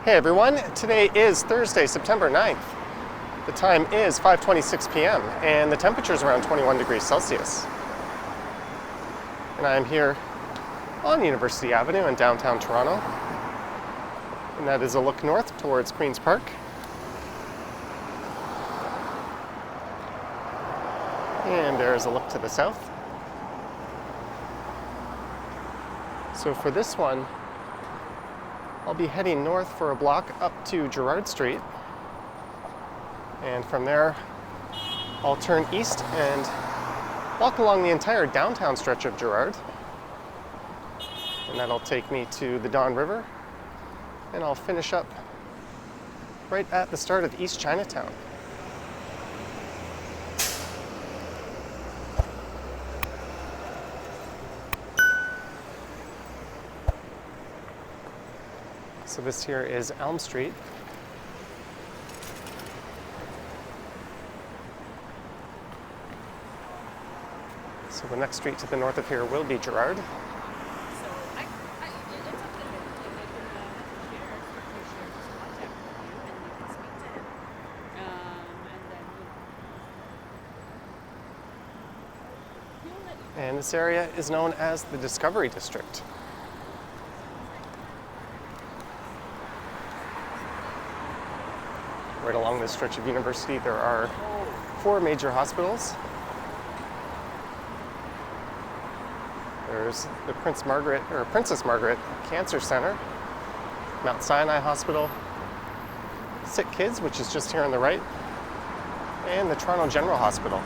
Hey everyone, today is Thursday, September 9th. The time is 5:26 p.m. and the temperature is around 21 degrees Celsius. And I'm here on University Avenue in downtown Toronto. And that is a look north towards Queen's Park. And there's a look to the south. So for this one, I'll be heading north for a block up to Gerrard Street. And from there, I'll turn east and walk along the entire downtown stretch of Gerrard. And that'll take me to the Don River. And I'll finish up right at the start of East Chinatown. So this here is Elm Street. So the next street to the north of here will be Gerrard. And this area is known as the Discovery District. Right along this stretch of University, there are 4 major hospitals. There's the Princess Margaret Cancer Center, Mount Sinai Hospital, Sick Kids, which is just here on the right, and the Toronto General Hospital.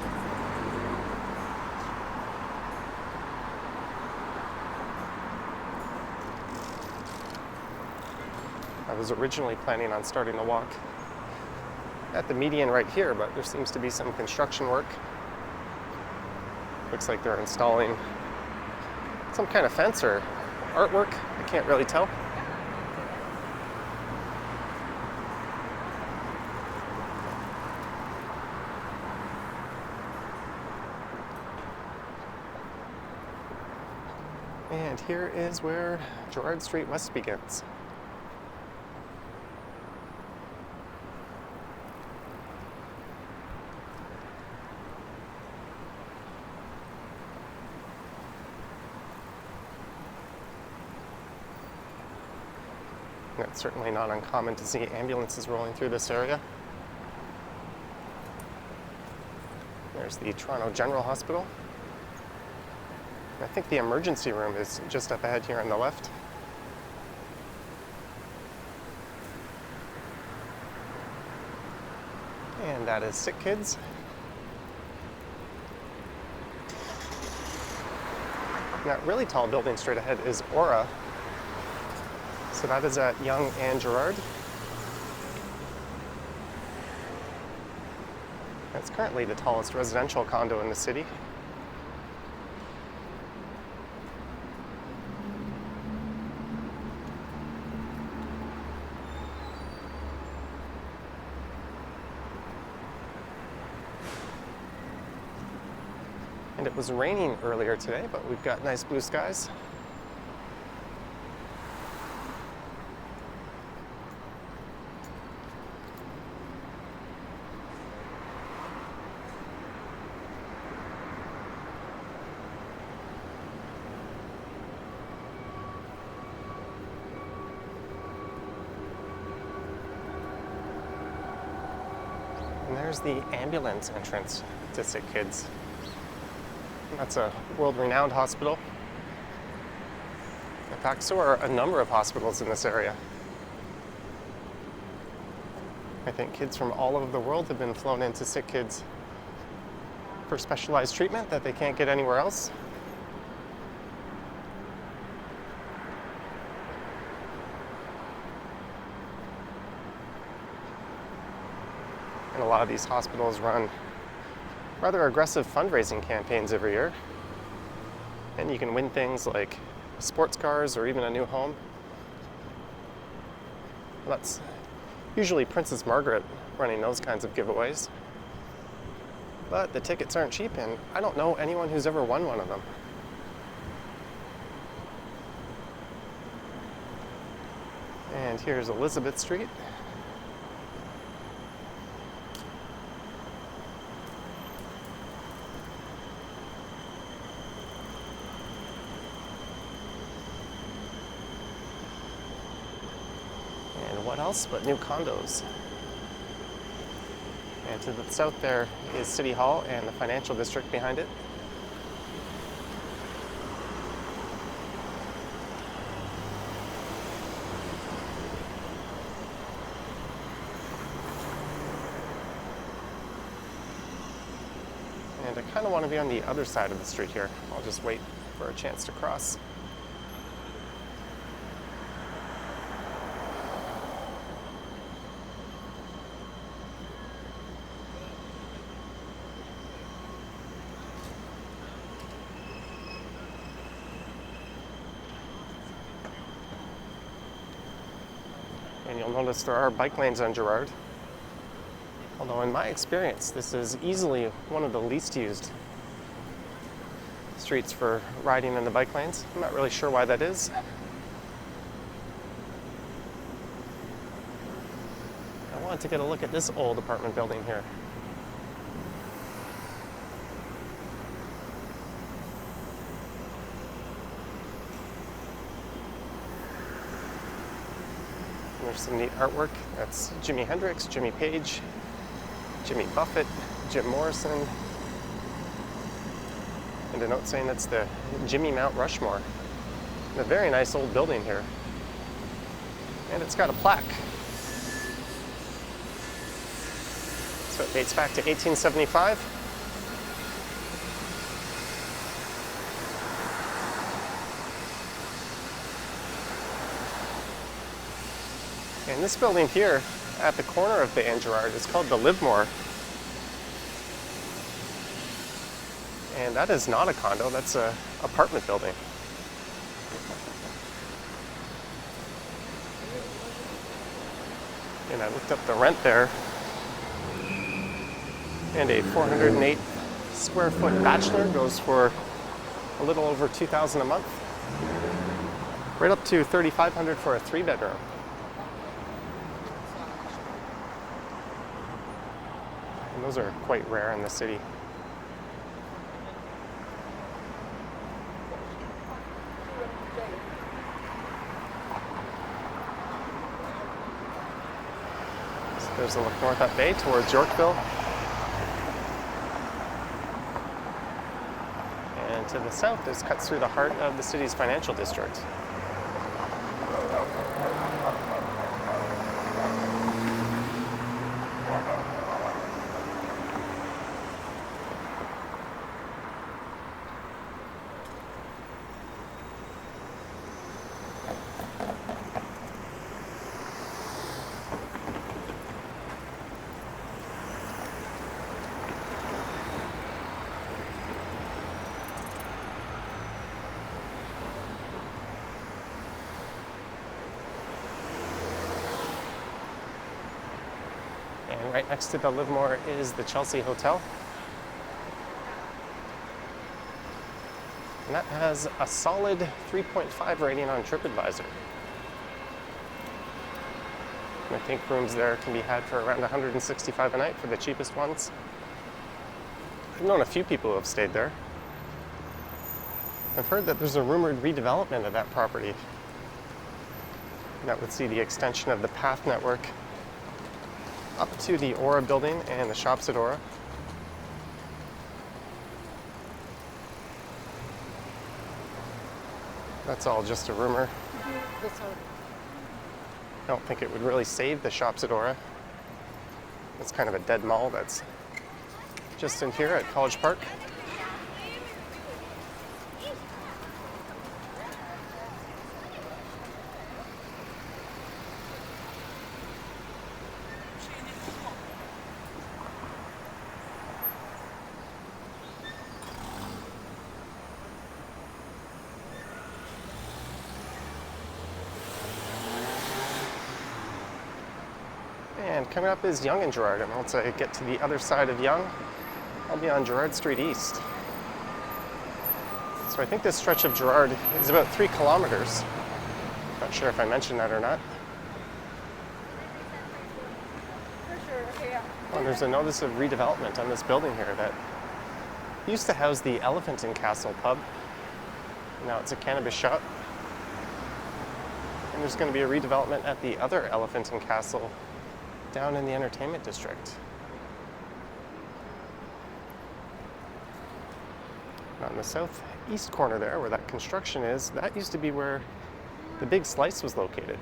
I was originally planning on starting the walk at the median right here, but there seems to be some construction work. Looks like they're installing some kind of fence or artwork. I can't really tell. And here is where Gerrard Street West begins. It's certainly not uncommon to see ambulances rolling through this area. There's the Toronto General Hospital. I think the emergency room is just up ahead here on the left. And that is Sick Kids. And that really tall building straight ahead is Aura. So that is at Yonge Gerrard. It's currently the tallest residential condo in the city. And it was raining earlier today, but we've got nice blue skies. And there's the ambulance entrance to Sick Kids. That's a world-renowned hospital. In fact, so are a number of hospitals in this area. I think kids from all over the world have been flown into Sick Kids for specialized treatment that they can't get anywhere else. And a lot of these hospitals run rather aggressive fundraising campaigns every year. And you can win things like sports cars or even a new home. That's usually Princess Margaret running those kinds of giveaways. But the tickets aren't cheap, and I don't know anyone who's ever won one of them. And here's Elizabeth Street. And what else but new condos? And to the south there is City Hall and the financial district behind it. And I kind of want to be on the other side of the street here. I'll just wait for a chance to cross. And you'll notice there are bike lanes on Gerrard. Although in my experience, this is easily one of the least used streets for riding in the bike lanes. I'm not really sure why that is. I wanted to get a look at this old apartment building here. There's some neat artwork. That's Jimi Hendrix, Jimmy Page, Jimmy Buffett, Jim Morrison, and a note saying that's the Jimmy Mount Rushmore. And a very nice old building here. And it's got a plaque. So it dates back to 1875. And this building here at the corner of Bay and Gerrard is called the Livermore. And that is not a condo, that's an apartment building. And I looked up the rent there. And a 408 square foot bachelor goes for a little over $2,000 a month. Right up to $3,500 for a 3-bedroom. And those are quite rare in the city. So there's a look north up Bay towards Yorkville. And to the south, this cuts through the heart of the city's financial district. And right next to the Livermore is the Chelsea Hotel. And that has a solid 3.5 rating on TripAdvisor. And I think rooms there can be had for around $165 a night for the cheapest ones. I've known a few people who have stayed there. I've heard that there's a rumored redevelopment of that property. And that would see the extension of the path network up to the Aura building and the shops at Aura. That's all just a rumor. I don't think it would really save the shops at Aura. It's kind of a dead mall that's just in here at College Park. And coming up is Yonge Gerrard, and once I get to the other side of Yonge, I'll be on Gerrard Street East. So I think this stretch of Gerrard is about 3 kilometers. Not sure if I mentioned that or not. Oh, there's a notice of redevelopment on this building here that used to house the Elephant and Castle pub. Now it's a cannabis shop. And there's going to be a redevelopment at the other Elephant and Castle down in the entertainment district. On the southeast corner there, where that construction is, that used to be where the Big Slice was located.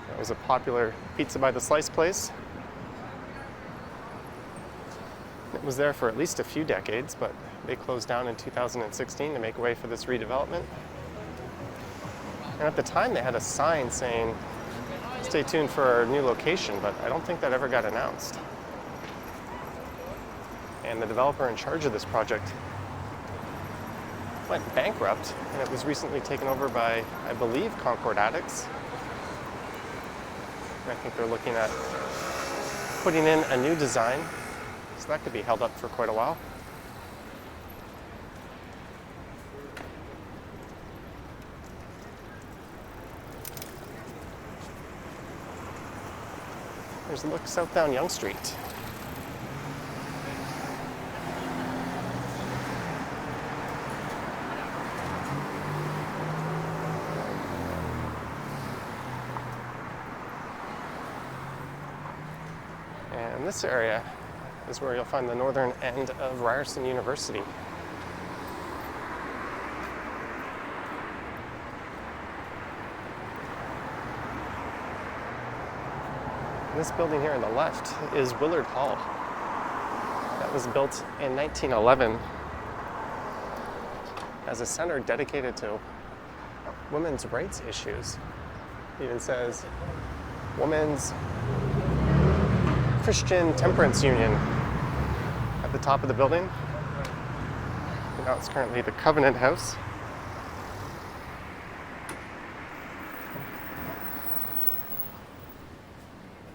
That was a popular pizza by the slice place. It was there for at least a few decades, but they closed down in 2016 to make way for this redevelopment. And at the time they had a sign saying, "Stay tuned for our new location," but I don't think that ever got announced. And the developer in charge of this project went bankrupt, and it was recently taken over by, I believe, Concord Addicts. And I think they're looking at putting in a new design, so that could be held up for quite a while. There's a look south down Yonge Street. And this area is where you'll find the northern end of Ryerson University. This building here on the left is Willard Hall. That was built in 1911 as a center dedicated to women's rights issues. It even says Women's Christian Temperance Union at the top of the building. And now it's currently the Covenant House.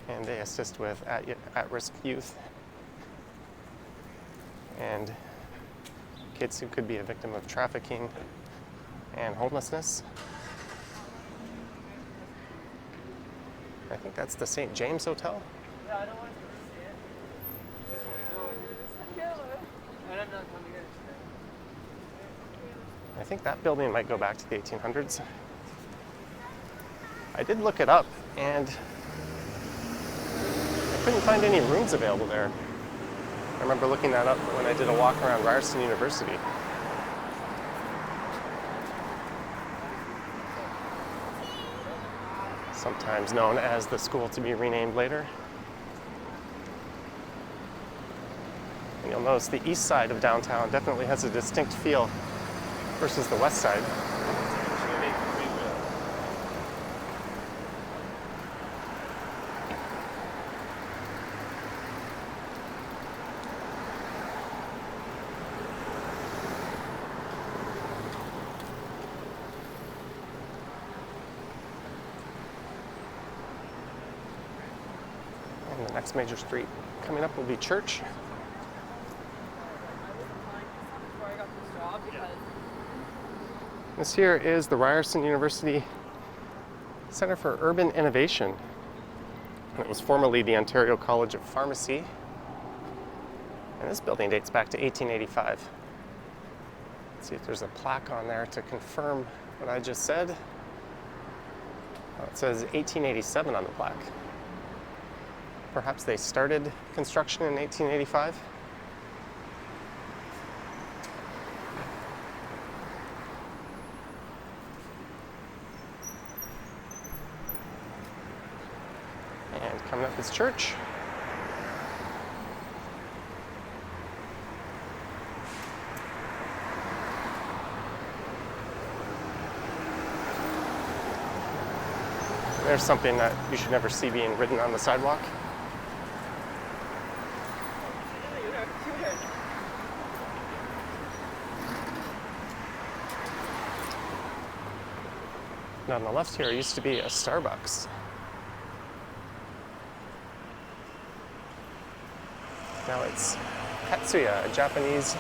And they assist with at-risk youth and kids who could be a victim of trafficking and homelessness. I think that's the St. James Hotel. I think that building might go back to the 1800s. I did look it up, and I couldn't find any rooms available there. I remember looking that up when I did a walk around Ryerson University. Sometimes known as the school to be renamed later. And you'll notice the east side of downtown definitely has a distinct feel versus the west side. And the next major street coming up will be Church. This here is the Ryerson University Center for Urban Innovation. It was formerly the Ontario College of Pharmacy. And this building dates back to 1885. Let's see if there's a plaque on there to confirm what I just said. It says 1887 on the plaque. Perhaps they started construction in 1885. And coming up is Church. There's something that you should never see being written on the sidewalk. Now on the left here used to be a Starbucks. Now it's Katsuya, a Japanese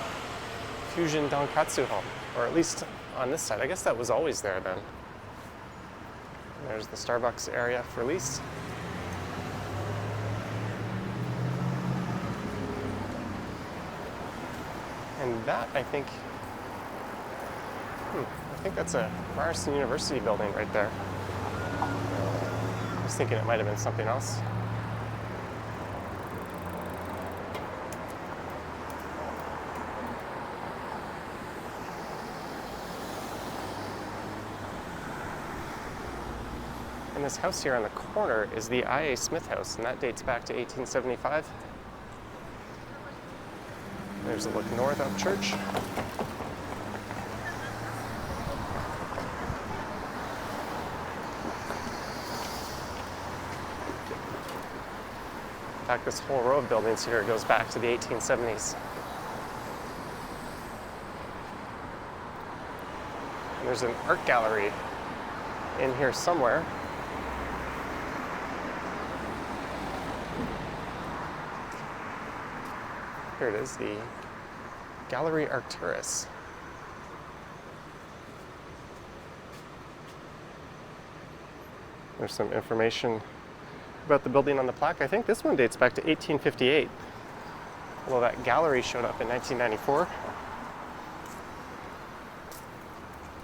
fusion donkatsu home. Or at least on this side. I guess that was always there then. And there's the Starbucks area for lease. And that, I think that's a Ryerson University building right there. I was thinking it might have been something else. And this house here on the corner is the I.A. Smith house, and that dates back to 1875. There's a look north of church. In fact, this whole row of buildings here goes back to the 1870s. And there's an art gallery in here somewhere. Here it is, the Gallery Arcturus. There's some information about the building on the plaque. I think this one dates back to 1858, although that gallery showed up in 1994.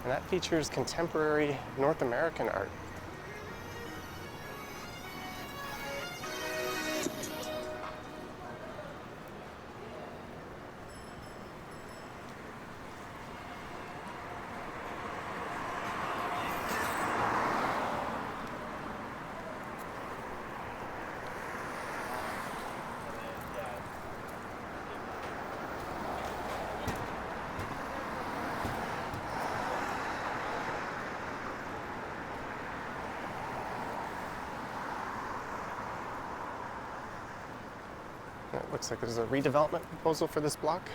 And that features contemporary North American art. It looks like there's a redevelopment proposal for this block.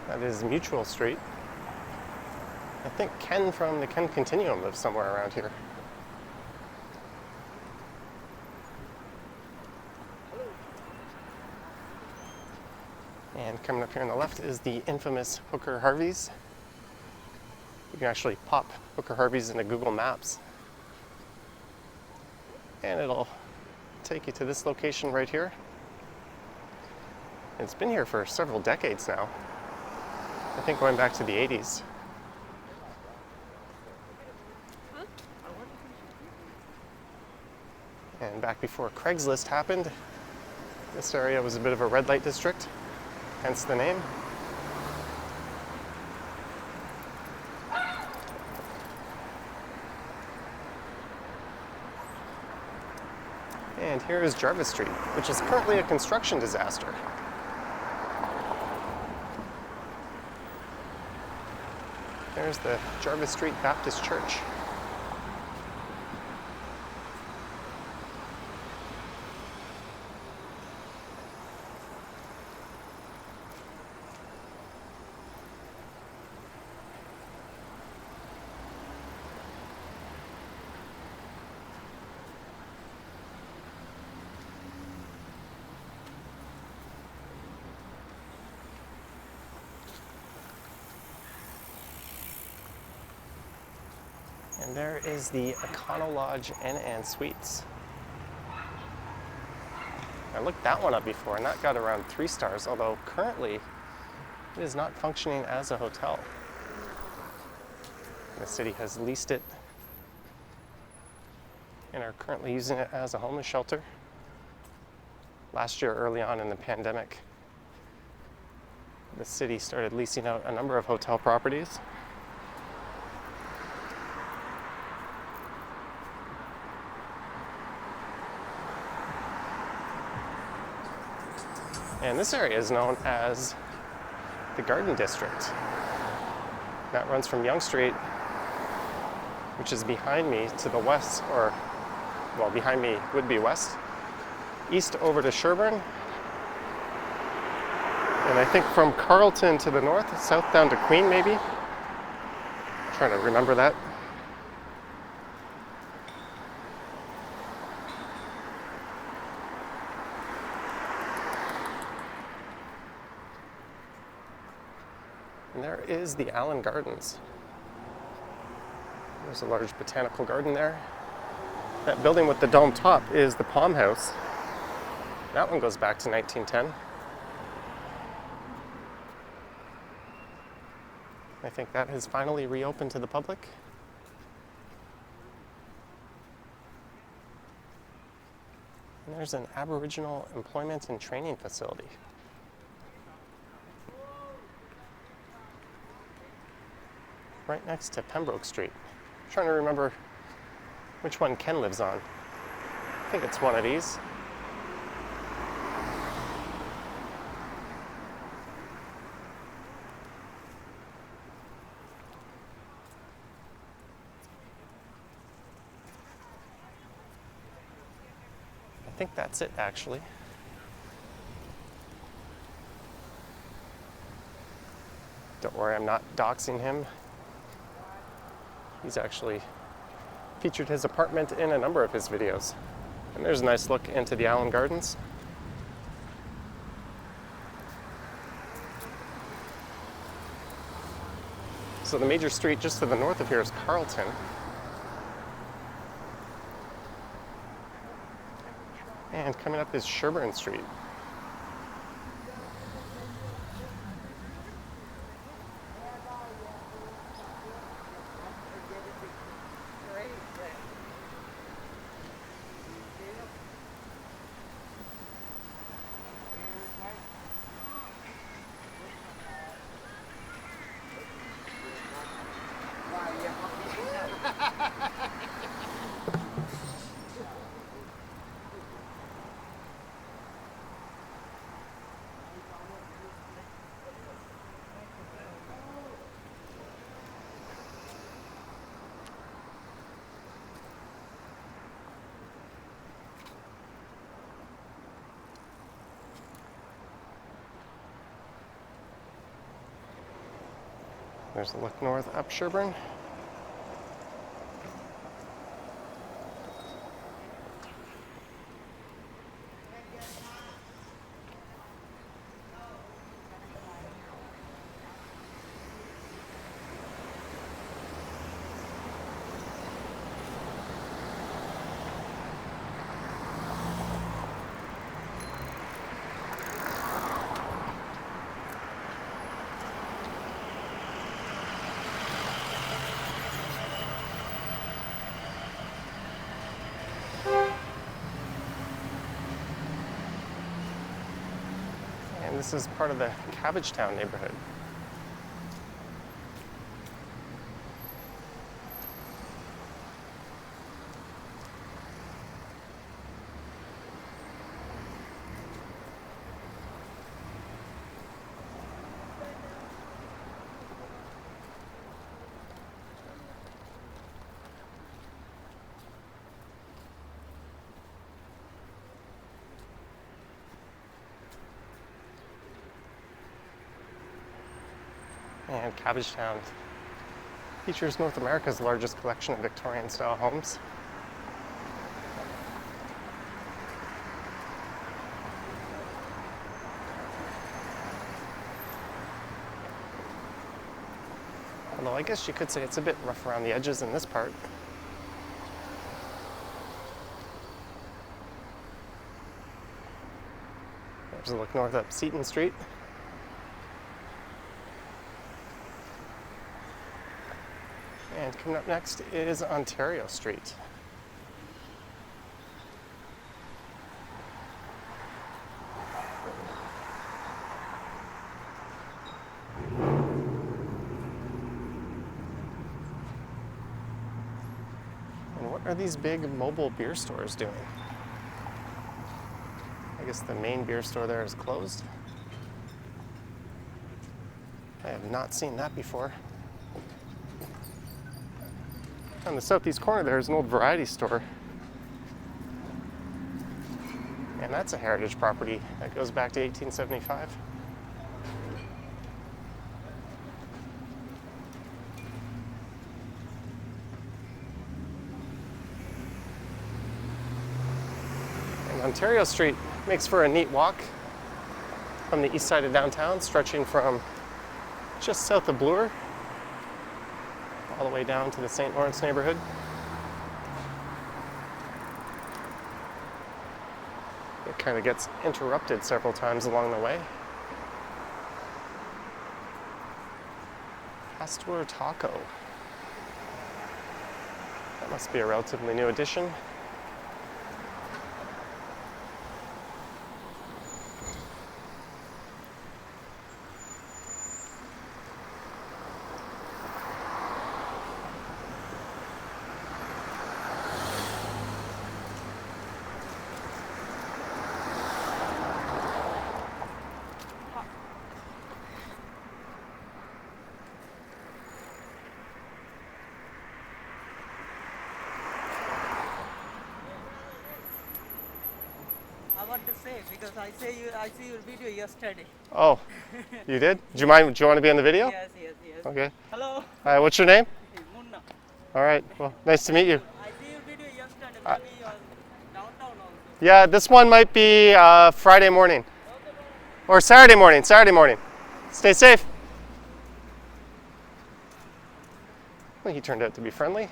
That is Mutual Street. I think Ken from the Ken Continuum lives somewhere around here. And coming up here on the left is the infamous Hooker Harvey's. You can actually pop Hooker Harvey's into Google Maps, and it'll take you to this location right here. It's been here for several decades now. I think going back to the 80s. And back before Craigslist happened, this area was a bit of a red light district, hence the name. And here is Jarvis Street, which is currently a construction disaster. There's the Jarvis Street Baptist Church. And there is the Econo Lodge Inn & Suites. I looked that one up before, and that got around 3 stars, although currently it is not functioning as a hotel. The city has leased it and are currently using it as a homeless shelter. Last year, early on in the pandemic, the city started leasing out a number of hotel properties. And this area is known as the Garden District. That runs from Yonge Street, which is behind me to the west, or, well, behind me would be west, east over to Sherbourne, and I think from Carlton to the north, south down to Queen maybe. I'm trying to remember that. And there is the Allen Gardens. There's a large botanical garden there. That building with the dome top is the Palm House. That one goes back to 1910. I think that has finally reopened to the public. And there's an Aboriginal employment and training facility. Right next to Pembroke Street. I'm trying to remember which one Ken lives on. I think it's one of these. I think that's it, actually. Don't worry, I'm not doxing him. He's actually featured his apartment in a number of his videos. And there's a nice look into the Allen Gardens. So the major street just to the north of here is Carlton. And coming up is Sherbourne Street. There's a look north up Sherbourne. And this is part of the Cabbagetown neighborhood. And Cabbagetown features North America's largest collection of Victorian-style homes. Although I guess you could say it's a bit rough around the edges in this part. There's a look north up Seton Street. And coming up next is Ontario Street. And what are these big mobile beer stores doing? I guess the main beer store there is closed. I have not seen that before. On the southeast corner there is an old variety store. And that's a heritage property that goes back to 1875. And Ontario Street makes for a neat walk from the east side of downtown, stretching from just south of Bloor all the way down to the St. Lawrence neighborhood. It kind of gets interrupted several times along the way. Pastor Taco. That must be a relatively new addition. I want to say because I see your video yesterday. Oh, you did? Do you mind? Do you want to be on the video? Yes, yes, yes. Okay. Hello. Hi, what's your name? Munna. All right. Well, nice to meet you. I see your video yesterday. Maybe you are downtown also. Yeah, this one might be Friday morning or Saturday morning. Saturday morning. Stay safe. Well, he turned out to be friendly.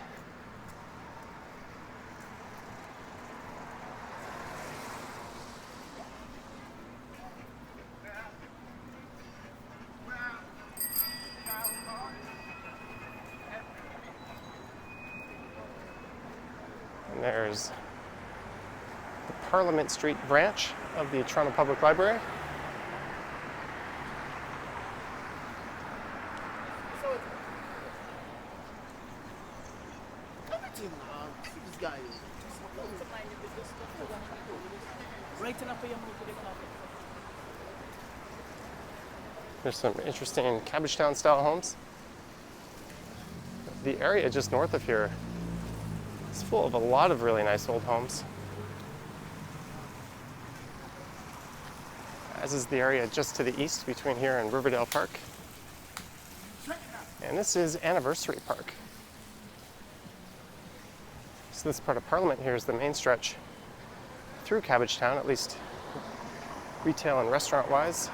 And there's the Parliament Street branch of the Toronto Public Library. There's some interesting Cabbagetown style homes. The area just north of here is full of a lot of really nice old homes. As is the area just to the east between here and Riverdale Park. And this is Anniversary Park. So this part of Parliament here is the main stretch through Cabbagetown, at least retail and restaurant wise.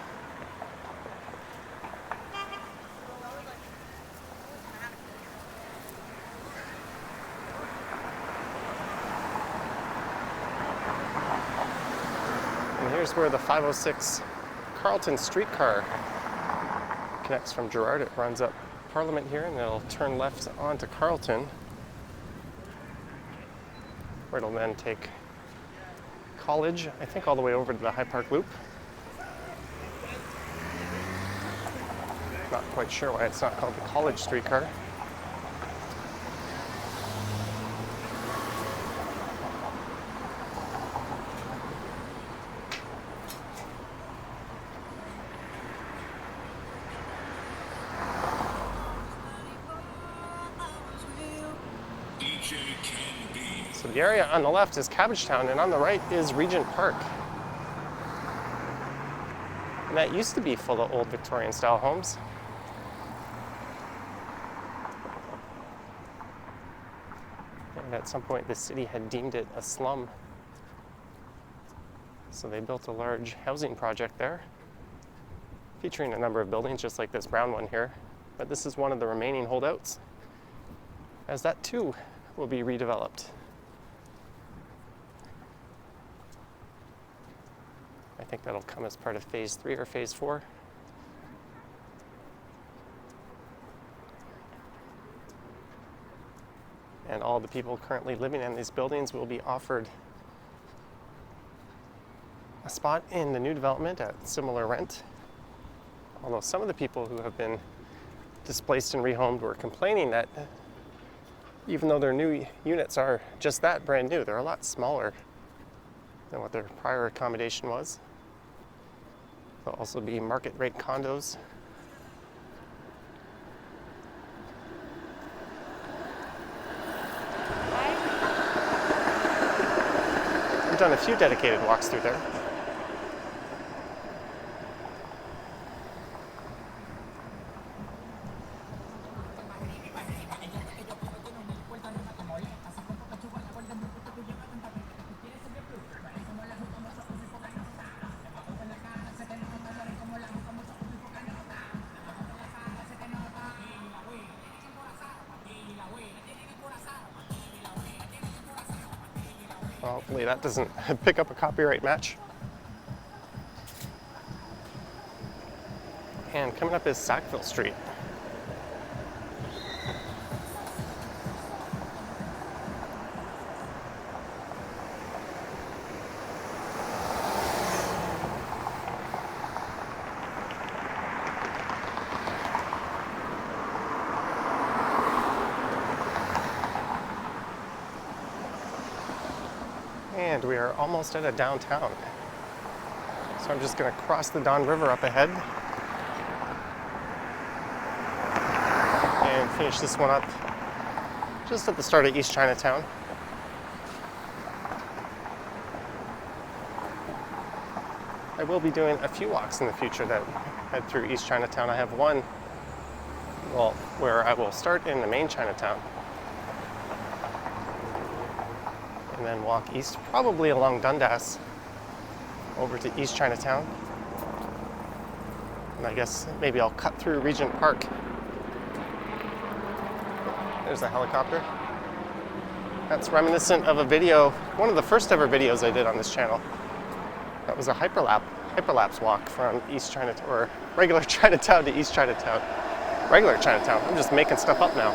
And here's where the 506 Carlton streetcar connects from Gerrard. It runs up Parliament here and it'll turn left onto Carlton, where it'll then take College, I think all the way over to the High Park Loop. Not quite sure why it's not called the College streetcar. So the area on the left is Cabbagetown and on the right is Regent Park. And that used to be full of old Victorian style homes. And at some point the city had deemed it a slum. So they built a large housing project there, featuring a number of buildings just like this brown one here. But this is one of the remaining holdouts, as that too will be redeveloped. I think that'll come as part of phase 3 or phase 4. And all the people currently living in these buildings will be offered a spot in the new development at similar rent. Although some of the people who have been displaced and rehomed were complaining that even though their new units are just that, brand new, they're a lot smaller than what their prior accommodation was. There'll also be market rate condos. We've done a few dedicated walks through there. Well, hopefully that doesn't pick up a copyright match. And coming up is Sackville Street. And we are almost at a downtown. So I'm just going to cross the Don River up ahead and finish this one up just at the start of East Chinatown. I will be doing a few walks in the future that head through East Chinatown. I have one, well, where I will start in the main Chinatown and then walk east, probably along Dundas, over to East Chinatown. And I guess maybe I'll cut through Regent Park. There's a helicopter. That's reminiscent of a video, one of the first ever videos I did on this channel. That was a hyperlapse walk from East Chinatown, or regular Chinatown to East Chinatown. Regular Chinatown, I'm just making stuff up now.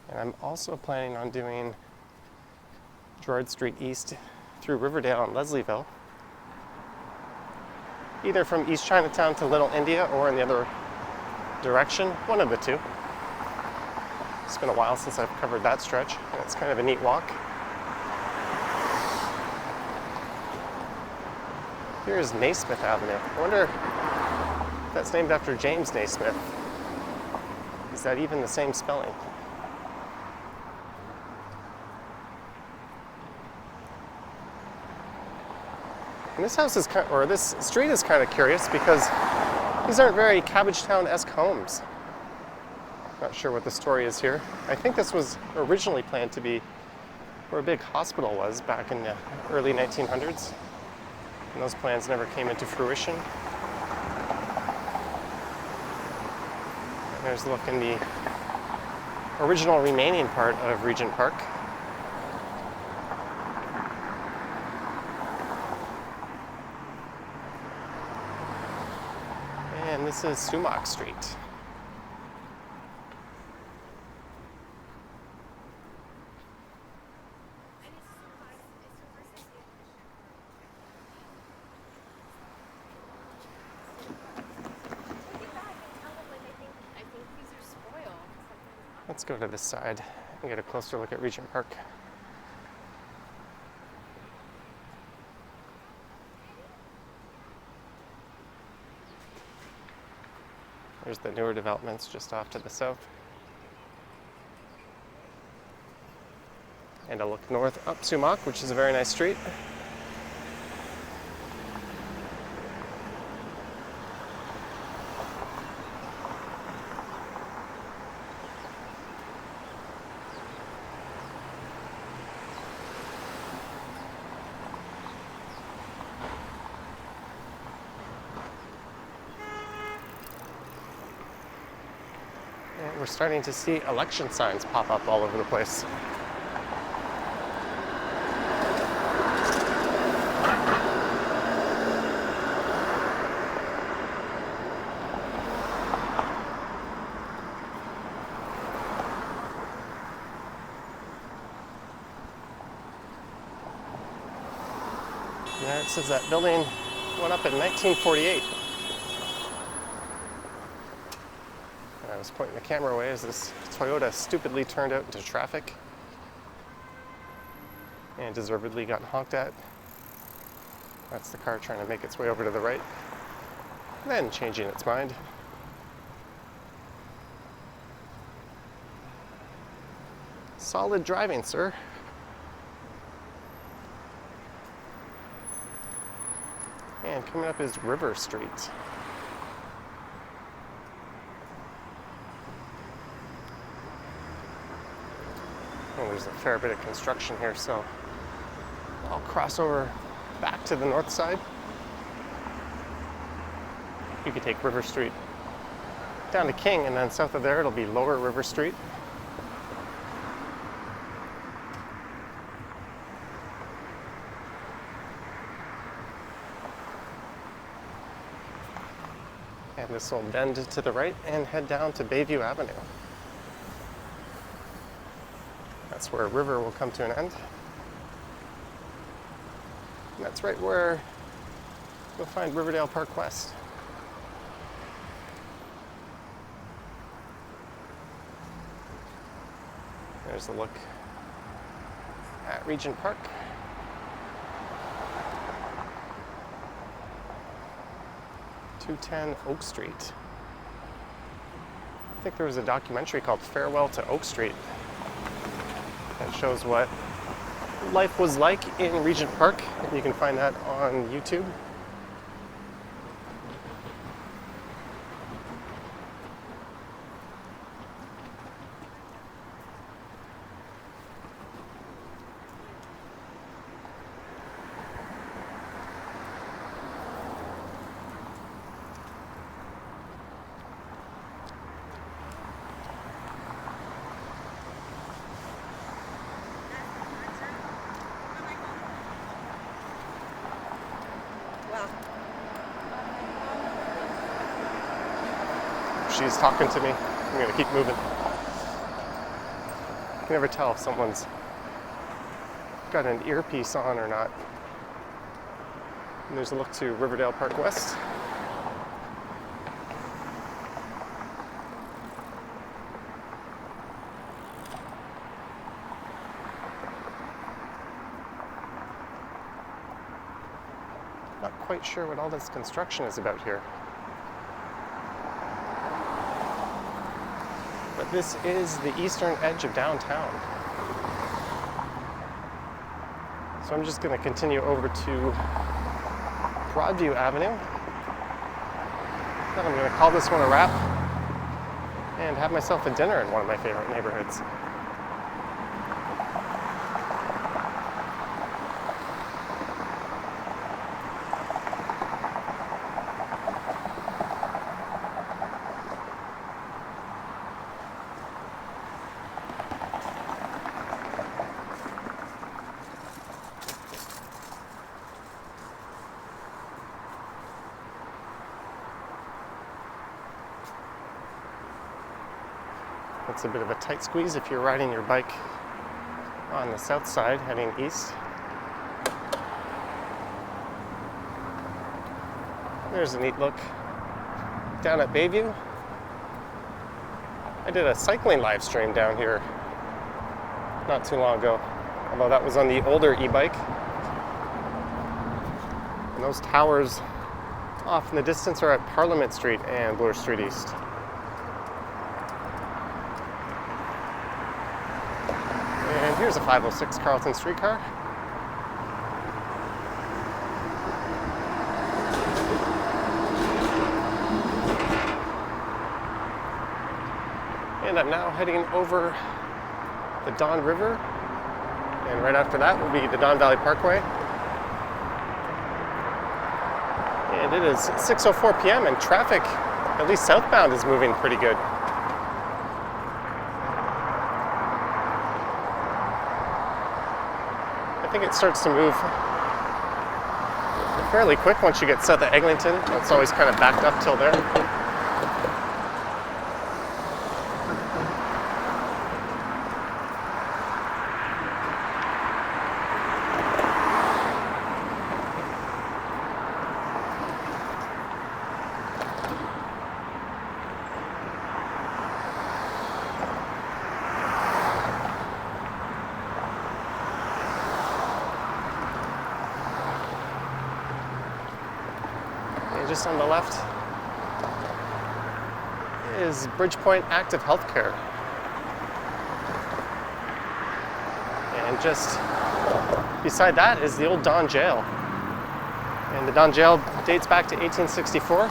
And I'm also planning on doing Gerrard Street East through Riverdale and Leslieville. Either from East Chinatown to Little India or in the other direction, one of the two. It's been a while since I've covered that stretch, and it's kind of a neat walk. Here's Naismith Avenue. I wonder if that's named after James Naismith. Is that even the same spelling? And this house is kind, or this street is kind of curious because these aren't very Cabbagetown-esque homes. Not sure what the story is here. I think this was originally planned to be where a big hospital was back in the early 1900s. And those plans never came into fruition. And there's a look in the original remaining part of Regent Park. And this is Sumac Street. Let's go to this side and get a closer look at Regent Park. There's the newer developments just off to the south. And a look north up Sumac, which is a very nice street. And we're starting to see election signs pop up all over the place. And there it says that building went up in 1948. I was pointing the camera away as this Toyota stupidly turned out into traffic and deservedly got honked at. That's the car trying to make its way over to the right, then changing its mind. Solid driving, sir. And coming up is River Street. Oh, there's a fair bit of construction here, so I'll cross over back to the north side. You could take River Street down to King, and then south of there it'll be Lower River Street. And this will bend to the right and head down to Bayview Avenue. That's where River will come to an end. And that's right where you'll find Riverdale Park West. There's a look at Regent Park. .210 Oak Street. I think there was a documentary called Farewell to Oak Street that shows what life was like in Regent Park. You can find that on YouTube. She's talking to me. I'm gonna keep moving. You can never tell if someone's got an earpiece on or not. And there's a look to Riverdale Park West. Not quite sure what all this construction is about here. But this is the eastern edge of downtown. So I'm just going to continue over to Broadview Avenue. Then I'm going to call this one a wrap and have myself a dinner in one of my favorite neighborhoods. It's a bit of a tight squeeze if you're riding your bike on the south side heading east. There's a neat look down at Bayview. I did a cycling live stream down here not too long ago, although that was on the older e-bike. And those towers off in the distance are at Parliament Street and Bloor Street East. And here's a 506 Carlton streetcar. And I'm now heading over the Don River. And right after that will be the Don Valley Parkway. And it is 6:04 p.m. and traffic, at least southbound, is moving pretty good. I think it starts to move fairly quick once you get south of Eglinton. It's always kind of backed up till there. Just on the left is Bridgepoint Active Healthcare. And just beside that is the old Don Jail. And the Don Jail dates back to 1864.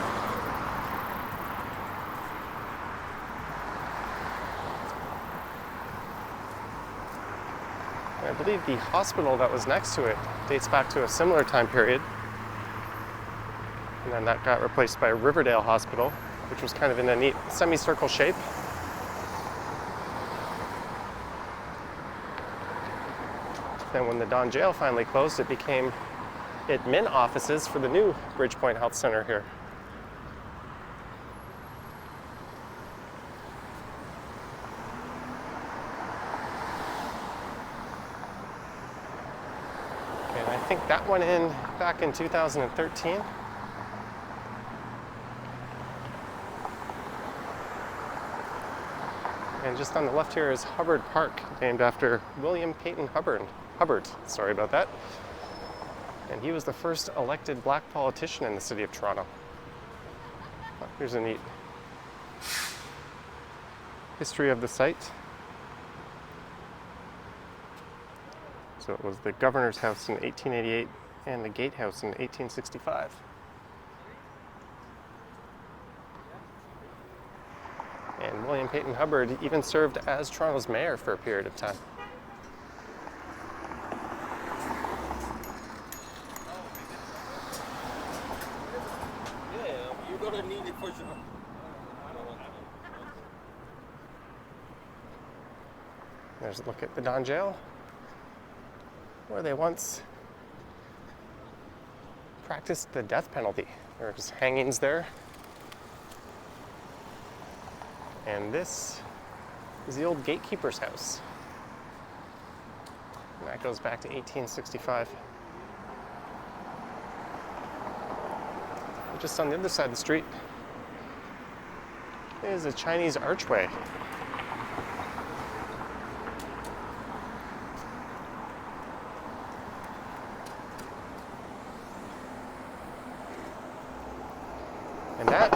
And I believe the hospital that was next to it dates back to a similar time period. And then that got replaced by Riverdale Hospital, which was kind of in a neat semicircle shape. Then when the Don Jail finally closed, it became admin offices for the new Bridgepoint Health Center here. think that went in back in 2013. And just on the left here is Hubbard Park, named after William Peyton Hubbard. Sorry about that. And he was the first elected black politician in the city of Toronto. Oh, here's a neat history of the site. So it was the governor's house in 1888 and the gatehouse in 1865. And William Peyton Hubbard even served as Toronto's mayor for a period of time. Yeah, you're gonna need it for sure. There's a look at the Don Jail, where they once practiced the death penalty. There's hangings there. And this is the old gatekeeper's house. And that goes back to 1865. And just on the other side of the street is a Chinese archway. And that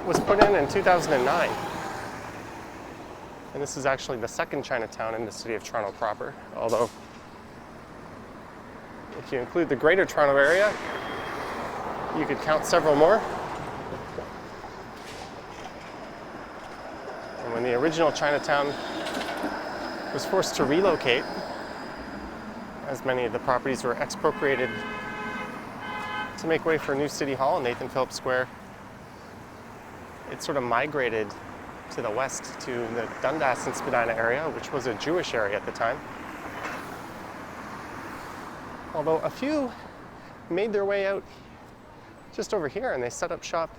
was put in 2009. And this is actually the second Chinatown in the city of Toronto proper, although if you include the greater Toronto area, you could count several more. And when the original Chinatown was forced to relocate, as many of the properties were expropriated to make way for a new city hall in Nathan Phillips Square, it sort of migrated to the west to the Dundas and Spadina area, which was a Jewish area at the time. Although a few made their way out just over here and they set up shop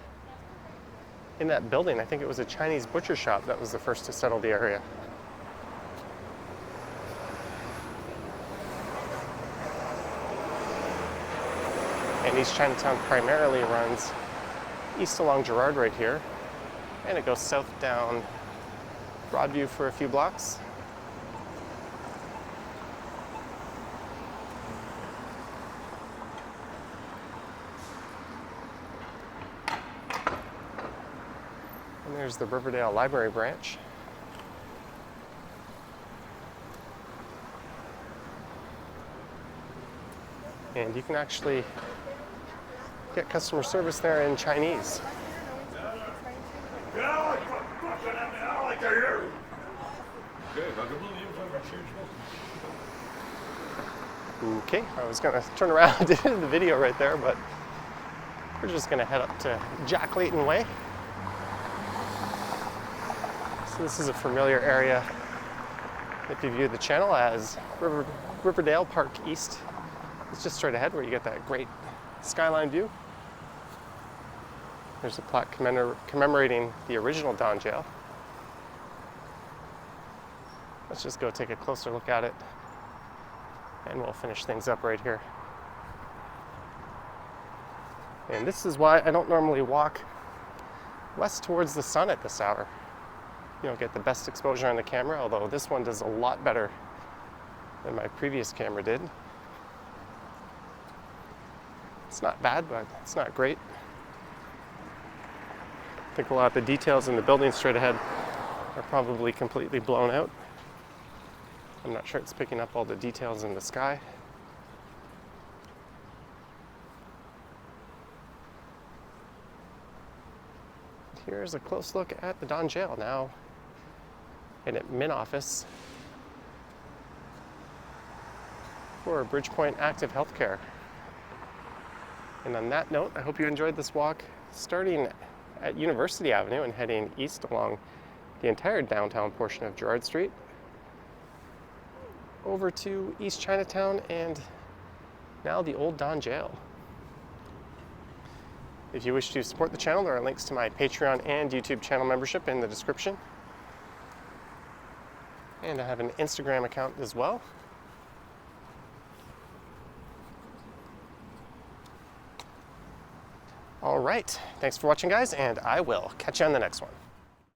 in that building. I think it was a Chinese butcher shop that was the first to settle the area. And East Chinatown primarily runs east along Gerrard right here, and it goes south down Broadview for a few blocks. And there's the Riverdale Library branch. And you can actually get customer service there in Chinese. Okay, I was gonna turn around and do the video right there, but we're just gonna head up to Jack Layton Way. So this is a familiar area if you view the channel as Riverdale Park East. It's just straight ahead where you get that great skyline view. There's a plaque commemorating the original Don Jail. Let's just go take a closer look at it, and we'll finish things up right here. And this is why I don't normally walk west towards the sun at this hour. You don't get the best exposure on the camera, although this one does a lot better than my previous camera did. It's not bad, but it's not great. I think a lot of the details in the building straight ahead are probably completely blown out. I'm not sure it's picking up all the details in the sky. Here's a close look at the Don Jail now in admin office for Bridgepoint Active Healthcare. And on that note, I hope you enjoyed this walk starting at University Avenue and heading east along the entire downtown portion of Gerrard Street over to East Chinatown and now the old Don Jail. If you wish to support the channel, there are links to my Patreon and YouTube channel membership in the description. And I have an Instagram account as well. All right, thanks for watching, guys, and I will catch you on the next one.